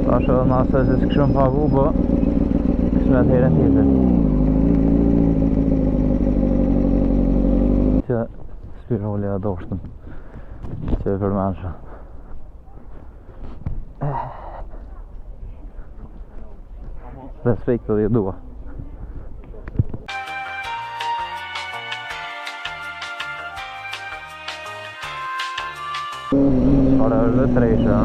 Tash edhe nëse që s'këshëm pagu, po këshme të herën tjetër. Që spiroli e doshtëm që e përmensha. Respekt të dua. Qare është dhe treshe,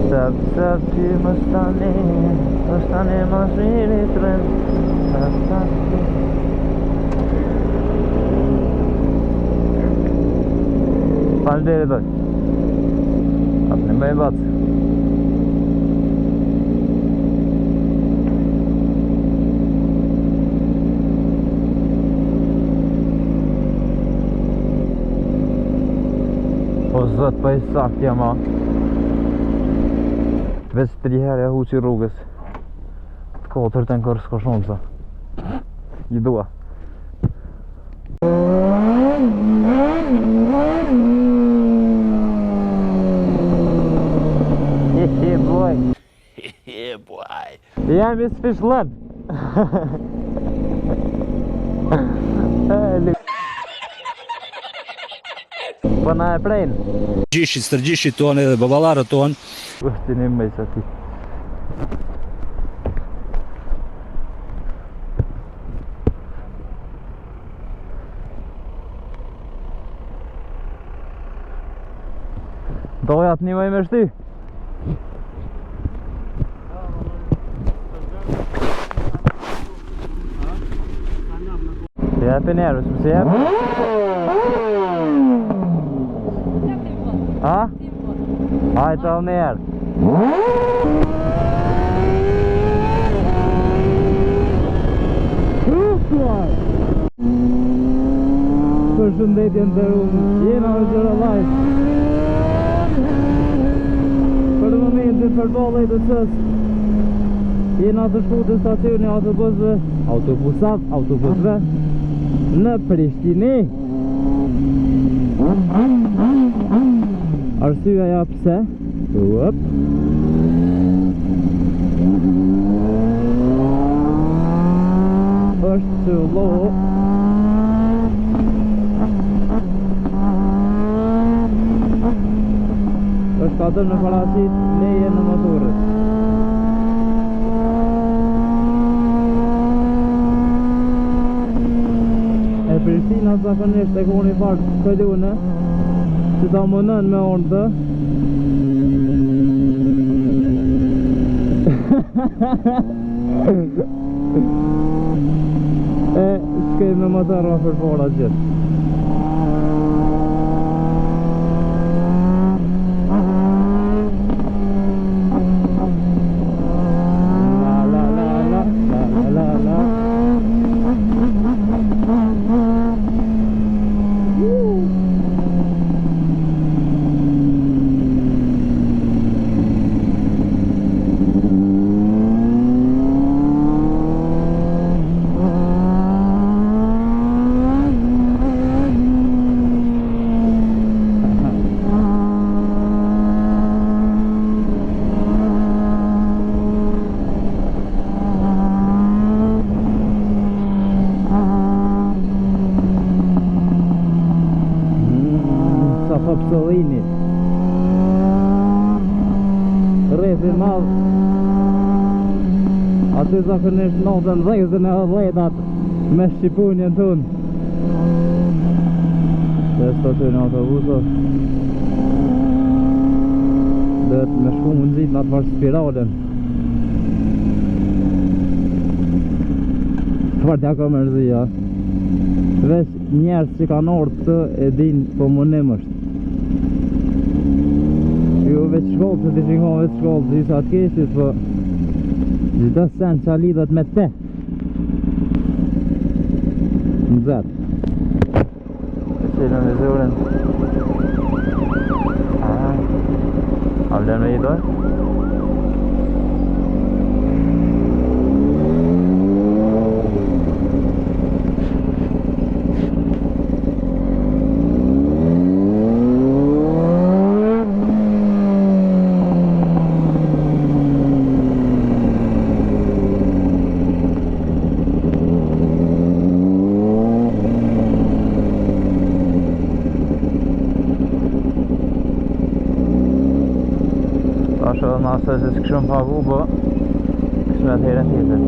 se ty më stani më shiri të rënd. Falë deri doj. Atë një bëj batë. Po zët pa i saktja ma. Vec 3 herë ja huqi rrugës. Të 4 të në kërë s'ko shumë sa. I dua. Yeah boy. Yeah boy. Jam is fish lab. Po na e prejnë Gjishit, stërgjishit tonë edhe babalarët tonë. Vështi një mëjës ati. Doja të një mëj me shty. Jepi njerës, më si jepi? Ha? Hajtë alë njerë. Përshëndetjen të rumë, jena në Gjera Live. Për momentin për bollë të sës, jena të shku të stacioni autobusve në Prishtini. Arsyeja ja pse? Është që loho është katër në parasit leje në motorët. E Prishtina zakonisht e koni farë këllune që ta mënën me orë të e shkej me motor ma për fora gjithë. Popsolini Rrethi madh. Aty zakonisht notën dhezën e dhjetat me Shqipunjen tonë. Dhe stacioni autobusës dhe me shku mundësit në atë farë spiralen. Farë t'ja ka mërzia. Vesh njerës që kanë orë të e din po mënim është. Jo veç shkollë, se t'i shikon veç shkollë të isa të keshit, po gjithë sen që a lidhët me te në zetë. E qelën e zurin. A vlen me i doj? në asë që s'këshëm pagu, po këshme atëherën tjetër.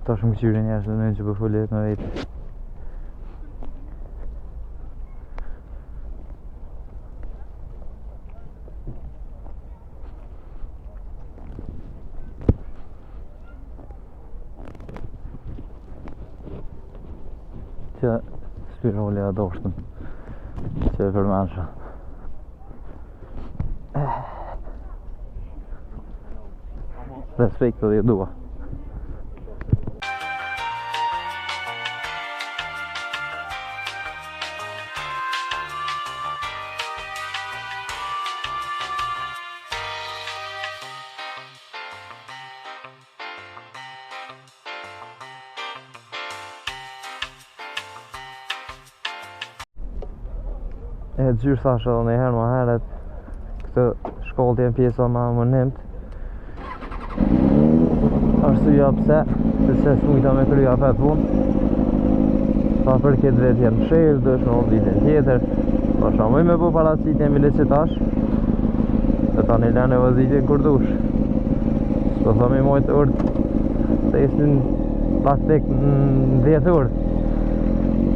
Ta shumë këqyre njerës dhe nëjë që për follet në vetë. Që spirole a doshtën që e përmansha. Respekt dhe dua. E të gjyrë thashe dhe nëjherë më heret këtë shkollë t'jen pjesa ma më nëmt. Arsyeja pse, se s'mujta me krya vetë punë. Pa për këtë vetë jenë mshelë, dësh në ditën tjetër. Pa shamuj me po paracit jemi lecitash dhe ta një lene vëzitjen kur dush. S'po thëmi mojtë urtë se isin praktik në 10 urë.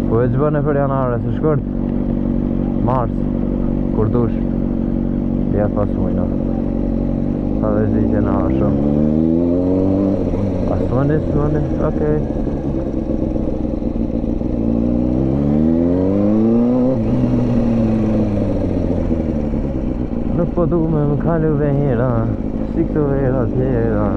Po e që bëne për janare se shkurt Mars, kur dush jetë pas mujna. Pa dhe zhitje në ashëm. S'mëni, okej. Nuk po du me më kalu vejera, si këto vera tjera.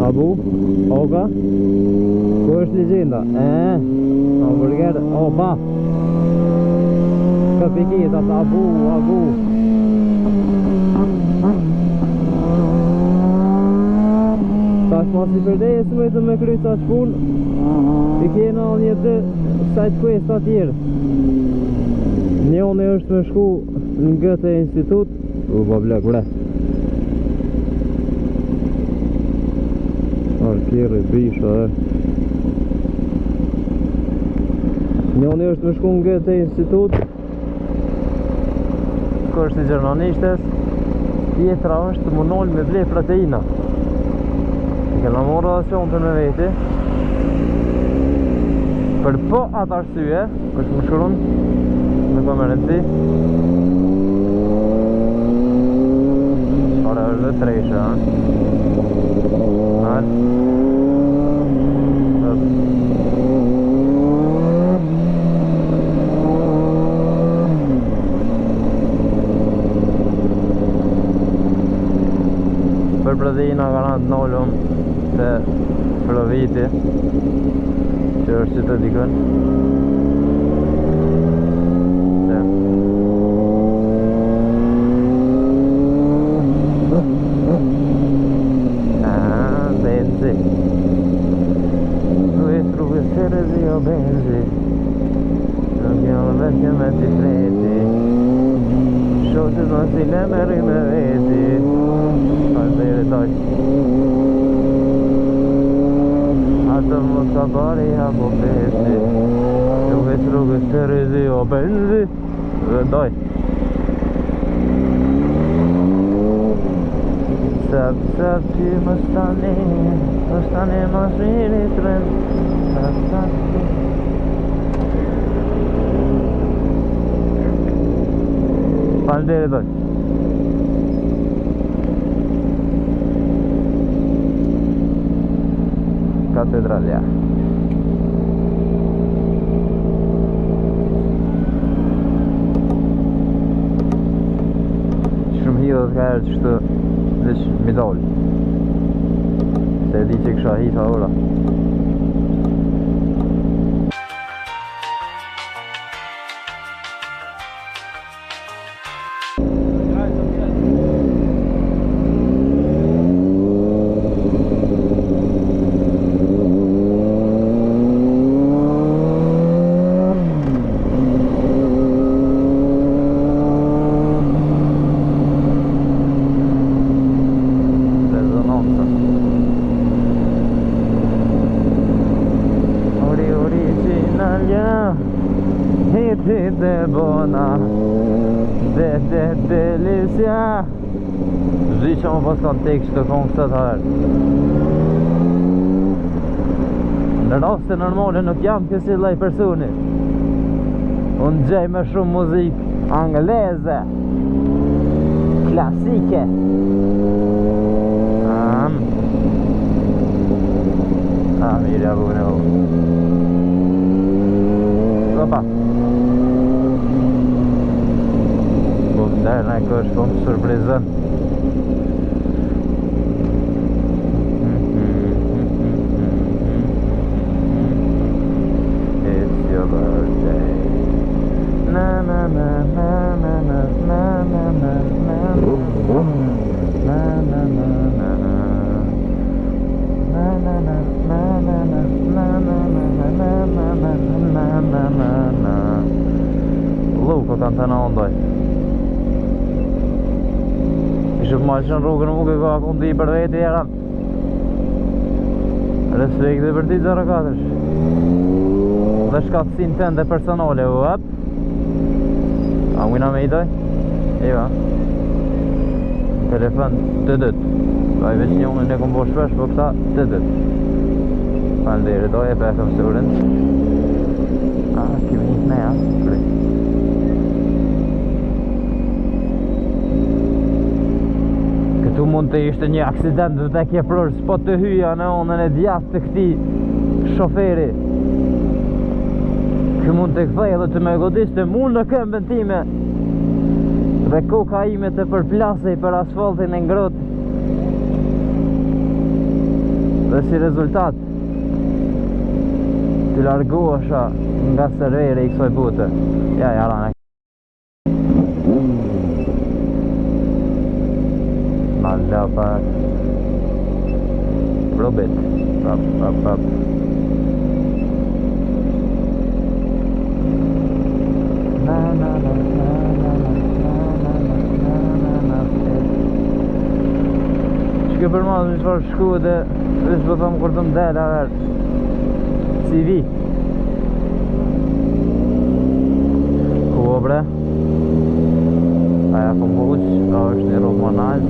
Abu, Oga, ku është legjenda? Hamburger, opa! Ka pikit atë Abu. Tash ma si përdeje së me të me kry sa shpun, i kena një të side quest atjerë. Njone është me shku në gëte institut, pa blek bre. Arkirë, bisha dhe njoni është me shku në gëte institut, kështë i gjermanishtes, tjetra është më nollë me ble proteina. I kena morë racion të në veti për po atë arsye, kështë më shkurun në komerenci shkare është dhe treshe për proteina ka në të nollum të proviti që është që të dikën benzi rrugë serezi o benzi nuk janë vetë me t'i freti shoqës në sile me rime veti taj atë më të bari apo pesi duke benzi dhe doj Sepse ty më stani më shiri të rënd Faleminderit doj Katedralja Shumë hidhët ka erë qështë veç midol Se di që kësha hita ora de bona de delicia Zdi që më pas kanë tekst të kongë sëtë herë Në raste normale nuk jam kësi lej personi Unë gjej me shumë muzik angleze Klasike Mirja bune o Opa Där när körs kom surprizen It's your birthday Na na na na na na na na na na na na na na Luka kanë të në ondoj Ishë për maqë në rrugën nuk e ka kundi për veti jaran Respekti për ti 04 Dhe shkatësin tënde personale uap A mujna me i doj? Eva Telefon të dët Pa i veç një unë në kom bo shpesh Po këta të dët Faleminderit doj e pekëm sërin Kemi një ne ja Këtu mund të ishte një aksident Dhe të kje prër s'po të hyja në onën e djath të këti shoferi Kë mund të këthej dhe të me godiste mund në këmbën time Dhe koka ime të përplasej për asfaltin e ngrot Dhe si rezultat Të largohesha nga servere i kësoj bute Ja, jarane Malla pak Robit Pap, pap, pap Na, na, na, na, na, na, na Që ke përmadhë një qëfar shku dhe Vështë për thëmë kur të më delë aver CV Ku o bre Aja kom huq Ka është një rrugë manal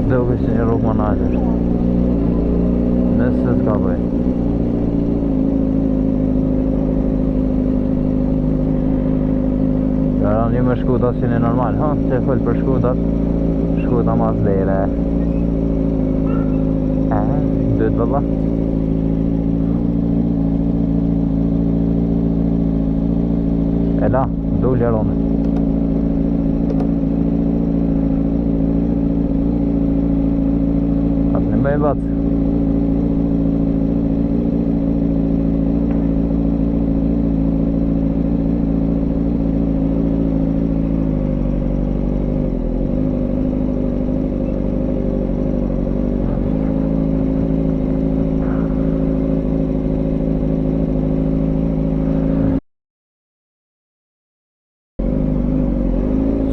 Dëgë që një rrugë manal është Nëse s'ka bëj Garan një me shkutat që një normal Ha, që e fëll për shkutat Shkuta mas dhere Dëtë vëlla E la, dulë jaronë Atë në me batë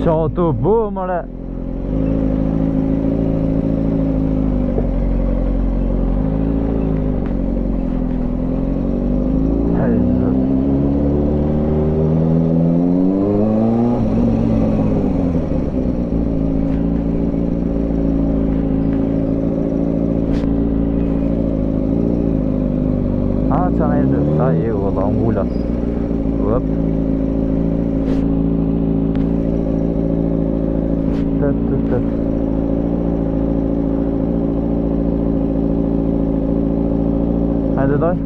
Qa të bu mëre Hej zët qa në e të ta e u vëlla ngullat vëp tët hajde doj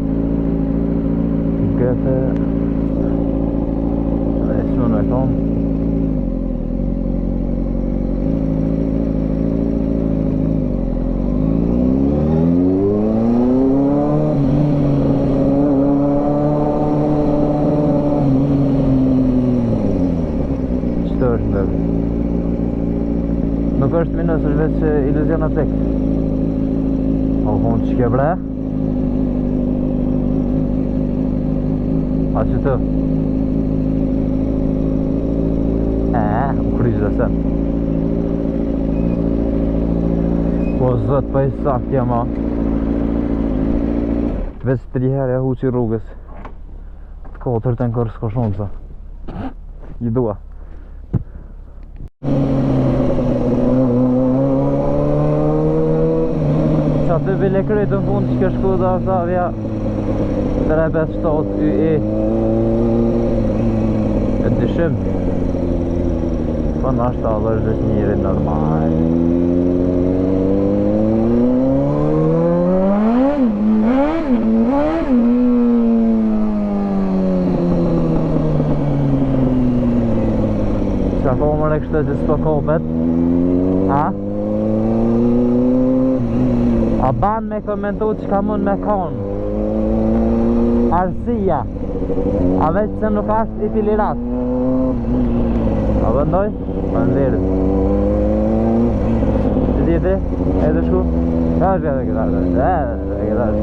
gëtë e shumë me kom nuk është minus, është veç iluzion optik. O, hunë që ke bre? A që të? Më kryqë dhe sen. Po zët, pa i sakja ma. Veç 3 herë ja huqi rrugës. Të 4 të në kërë s'ko shumë sa. I dua. Aty bile krytë në fund që ke Shkoda Octavia 357 YE e dyshim po nashta dhe është dhe njëri normal Qa po më rekshtë që s'po kopet ha? A ban me komentu që ka mund me konë Arsia A veç se nuk ashtë i filirat A vëndoj? Më ndërët Që tjeti? E të shku? Ka është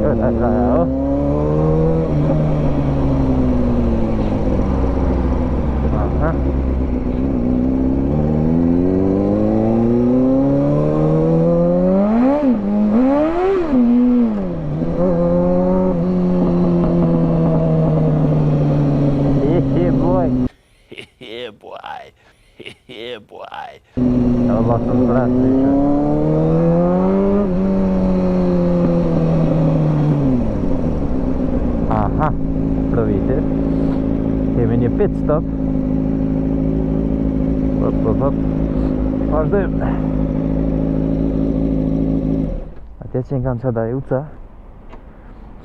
këtë këtë Yeah, boy. Allah të mbrasë ishë Aha, provite Kemi një pit stop Hop Vazhdojmë Atje që në kanë qëda juca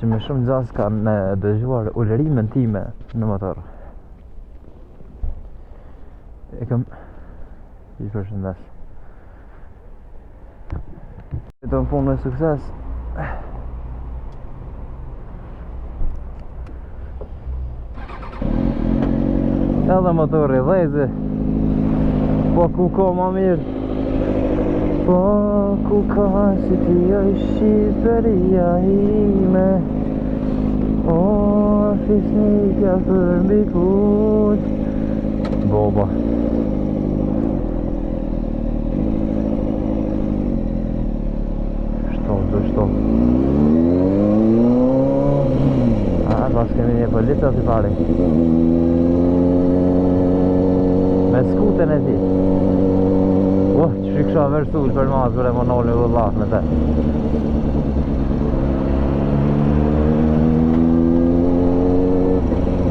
Që me shumë gjas kanë dëgjuar ullërimin time në motor E kam I përshëndes E të më punë me sukses Edhe motori dhejzi Po ku ka ma mirë Po ku ka si ti është Shqipëria ime O fisnikja për mbi kut Boba Shto pas kemi një polica si pari Me skuten e ti që kësha versull për mas për e më nolë një vëllat me te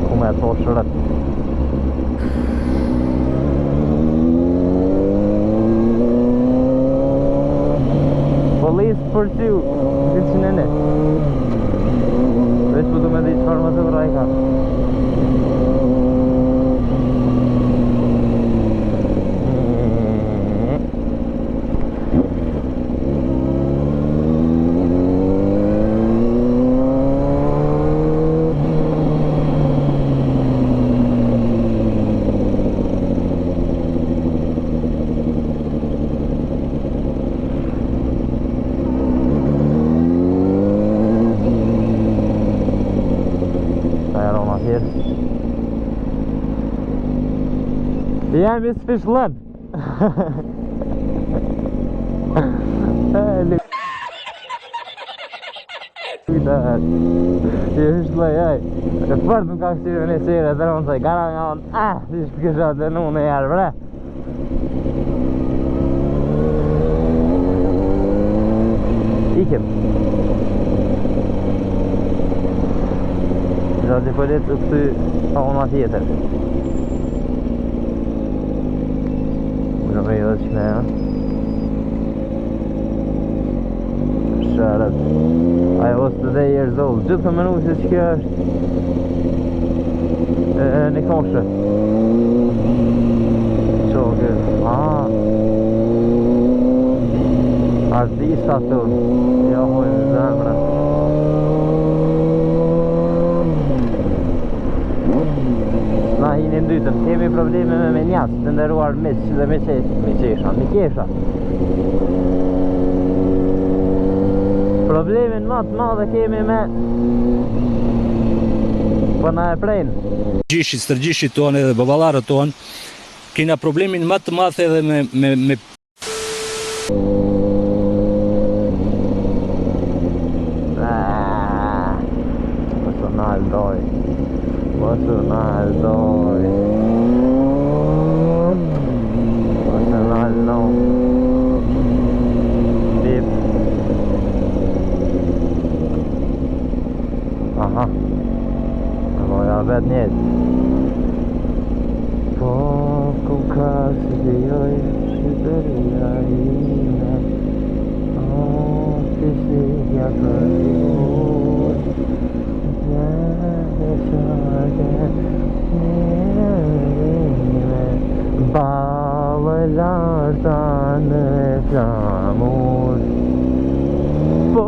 Ku me e to shërët Police pursuit Këtë që nëne Veç po du me di qëfar më të vraj ka Jam i s'fishlën Fishlën, jaj E fërë nuk ka kështirë një sire Dhe në nësaj, gara nga onë Si shpëkësha të në në jarë, bre Ikim një polet u këty ona tjetër. Në vej dhe që ne, shërët. Ajo ose dhe years old. Gjithë të menu se që kjo është një koshe. Qo kjo? Artista tonë. Ja hojnë zemre. Na hini ndytën, kemi probleme me njasë, të ndëruar miq dhe miqesha. Problemin më të madhe kemi me na e prejnë. Gjishit, stërgjishit tonë edhe babalarët tonë, kena problemin më të madh edhe me Aha. Voja vet njët. Po ku ka si vjoj Shqipëria ime. O, ti si ja përgjur. Balë larta në flamur. Po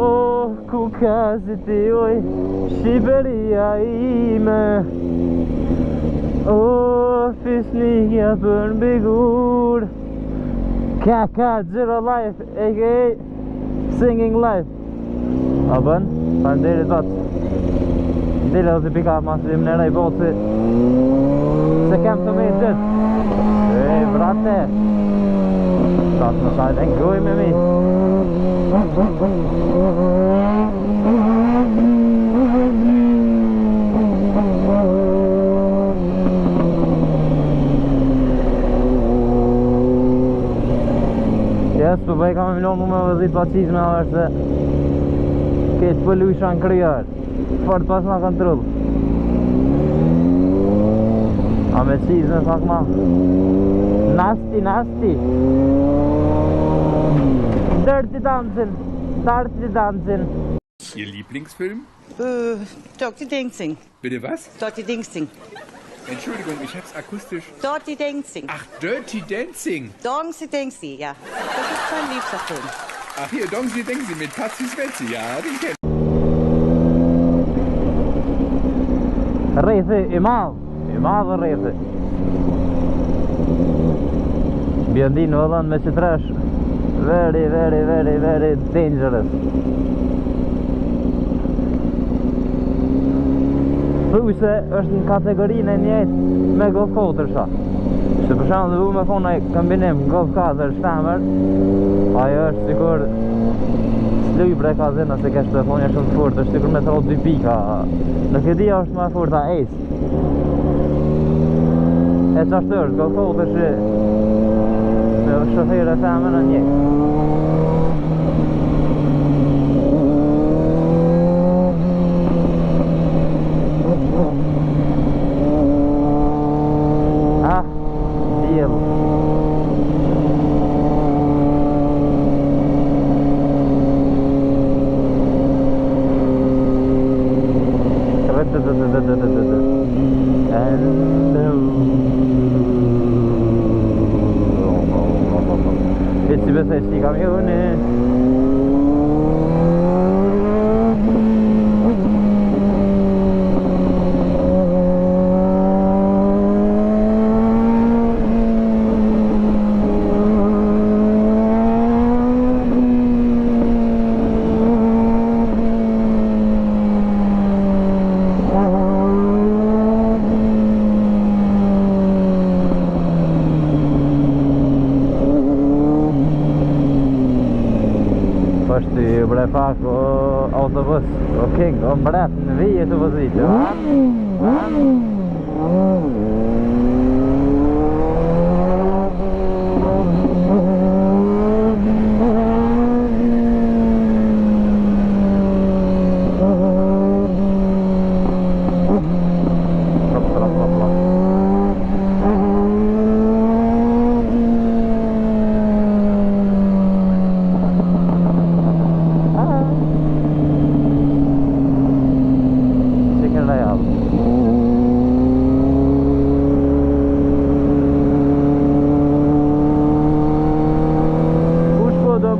ku ka si ti oj Shqipëria ime. O, fisnija për mbigur. Kaka Zero Life aka Singing Life. A bën? Panderit vatë. Dile do t'i pika masim në rej botë se kem të me gjithë. Brate, tatë në sajtë e ngoj me mi. Yes, për bëj kam e milon mu me vëzit pacizme a se këtë pëllu isha në kryar. Fort pas na kontrol. A me cizme pak ma Nasty Dirty Dancing. Ihr Lieblingsfilm? Dirty Dancing. Bitte was? Dirty Dancing. Entschuldigung, ich hab's akustisch. Dirty Dancing. Ach, Dirty Dancing. Dirty Dancing, ja. Das ist mein liebster Film. Ach hier, Dirty Dancing mit Patsy Svenzi, ja, den kenn ich. Rrethi i madh rrethi. Bjëndin vëllën me qëtresh. Very dangerous. Thuj se është në kategorinë e njëjtë me Golf 4 sha. Se për shembull dhe me thonë kombinim Golf 4 shtemër, ajo është sikur s'luj bre ka zena se kesh telefonja shumë të furt, është sikur me thot 2 pika. Nuk e di është më furt a Ace. E qashtë është Golf 4 që me shofer e femër në njëjtë. Sti camioni. Është i bre pak autobus, o king, o mbret në vije të vëzitë.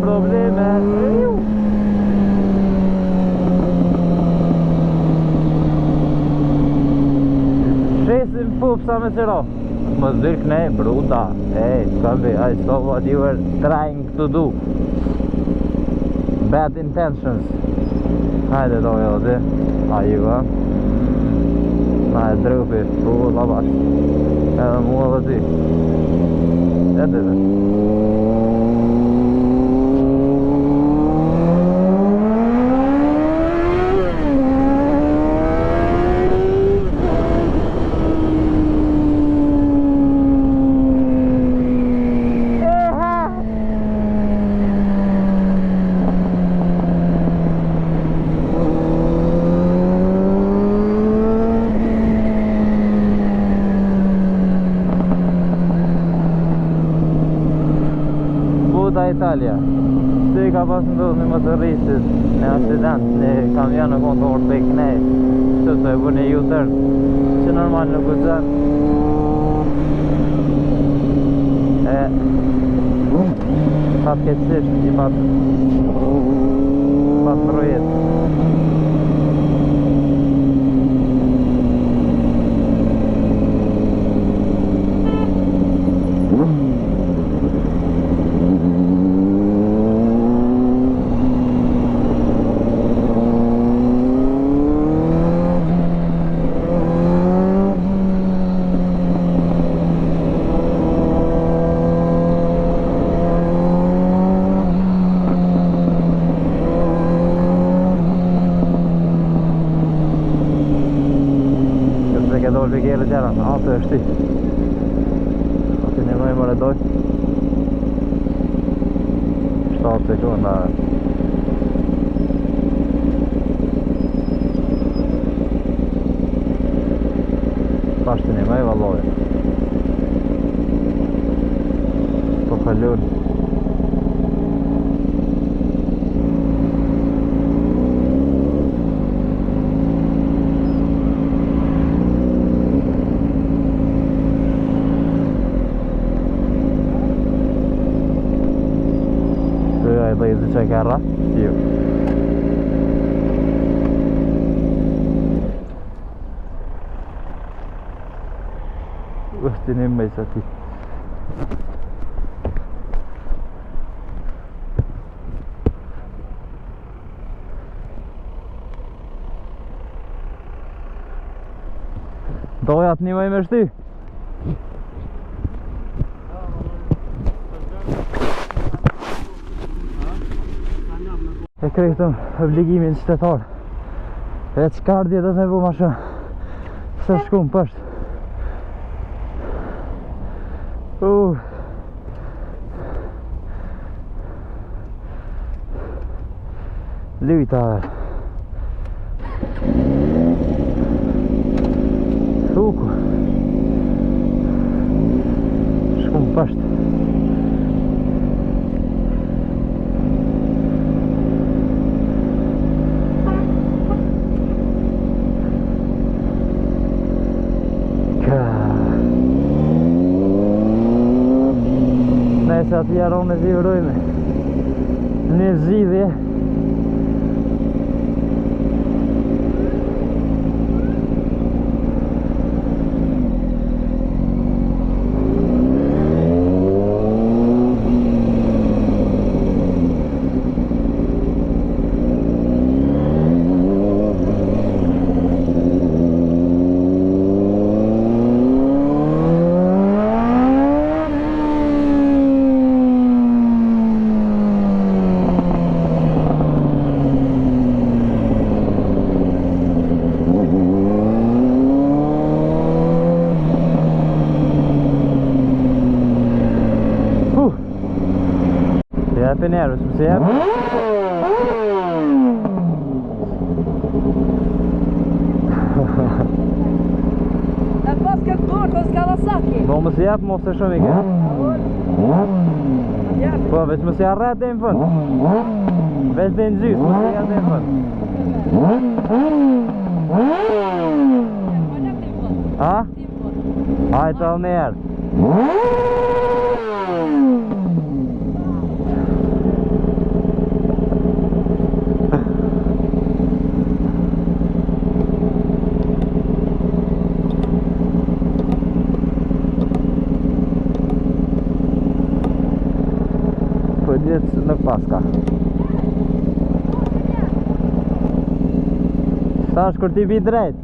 probleme. Shesim pupsa me qëro. Më zyrk ne, bruta. Hey, I saw what you were trying to do. Bad intentions. Hajde do jo dhe. A ju ha. Na e drupi, la bak. Edhe mua dhe ty. Edhe dhe. Italia. Shtë ka pas ndodhë në motorisit në aksident në kamion në kontor të kënej. Shtë të e bu një U-turn që normal nuk u zën. E pat keqësisht i pat projet. Gjerë gjera, atë është ti. Ati një mëjë më redoj 7 sekunda. Pashtë një mëjë valoj. Po kalun. Dhe i zi që ka rra, ju. Ti një mëjë sa ti. Dojat një mëjë me shti. E krejtëm obligimin qytetar. E qkardje dhe të me bu ma shumë. Se shkum pësht. Lujta. Shuku. Shkum pësht. Se ati jaron e zivrojme një zidhje. Jepi njerës, më se jepi. E pas këtë dorë, të Kawasaki. Po më se jepi, mos e shumë i ke. Po, veç më se arret dhe në fund. Veç dhe në gjys, më se jepi dhe në fund. Ha? Hajtë alë njerë. vjet nuk paska. Thash kur ti vi drejt.